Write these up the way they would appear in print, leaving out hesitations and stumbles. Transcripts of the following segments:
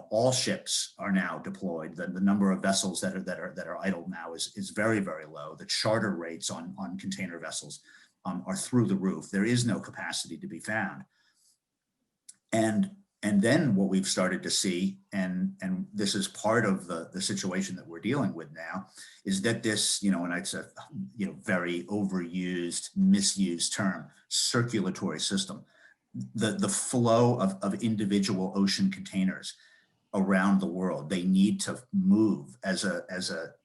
all ships are now deployed. The number of vessels that are idle now is very, very low. The charter rates on container vessels are through the roof. There is no capacity to be found. And then what we've started to see, and this is part of the situation that we're dealing with now, is that this, and it's a very overused, misused term, circulatory system. The flow of individual ocean containers around the world, they need to move as a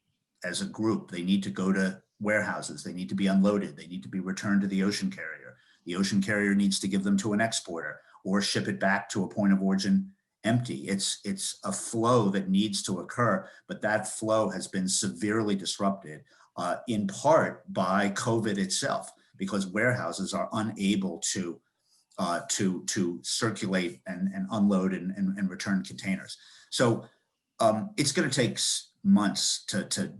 group. They need to go to warehouses. They need to be unloaded. They need to be returned to the ocean carrier. The ocean carrier needs to give them to an exporter or ship it back to a point of origin empty. It's a flow that needs to occur, but that flow has been severely disrupted in part by COVID itself, because warehouses are unable to circulate and unload and return containers. So it's going to take months to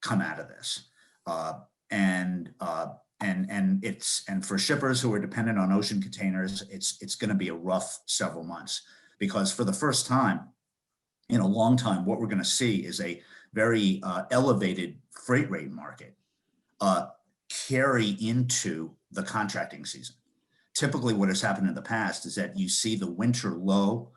come out of this, and for shippers who are dependent on ocean containers, it's going to be a rough several months, because for the first time in a long time, what we're going to see is a very elevated freight rate market carry into the contracting season. Typically, what has happened in the past is that you see the winter low,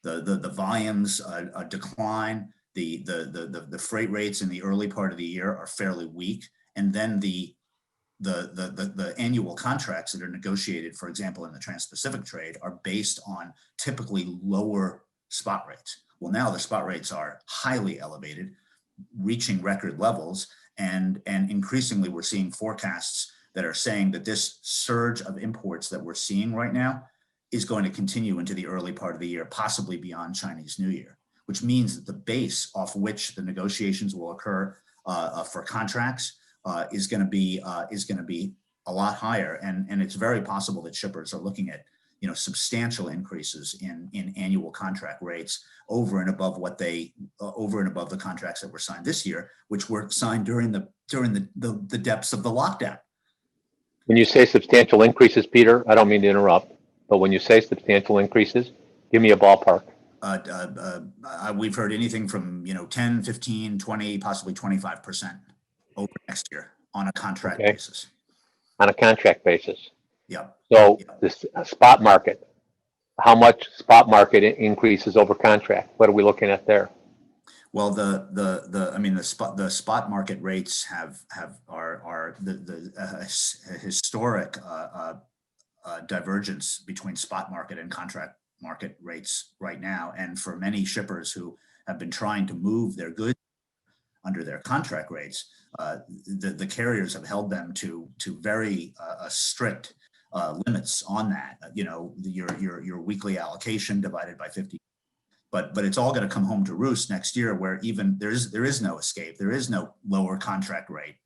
the volumes decline, the freight rates in the early part of the year are fairly weak, and then the annual contracts that are negotiated, for example, in the Trans-Pacific trade, are based on typically lower spot rates. Well, now the spot rates are highly elevated, reaching record levels, and increasingly we're seeing forecasts that are saying that this surge of imports that we're seeing right now is going to continue into the early part of the year, possibly beyond Chinese New Year, which means that the base off which the negotiations will occur for contracts is going to be a lot higher, and it's very possible that shippers are looking at substantial increases in annual contract rates over and above the contracts that were signed this year, which were signed during the depths of the lockdown. When you say substantial increases, Peter, I don't mean to interrupt, but when you say substantial increases, give me a ballpark. We've heard anything from 10, 15, 20, possibly 25% over next year on a contract basis. On a contract basis. Yeah. So this spot market, how much spot market increases over contract? What are we looking at there? Well, the spot market rates are the historic divergence between spot market and contract market rates right now, and for many shippers who have been trying to move their goods under their contract rates, the carriers have held them to very strict limits on that. Your weekly allocation divided by 50. But it's all going to come home to roost next year, where even there is no escape. There is no lower contract rate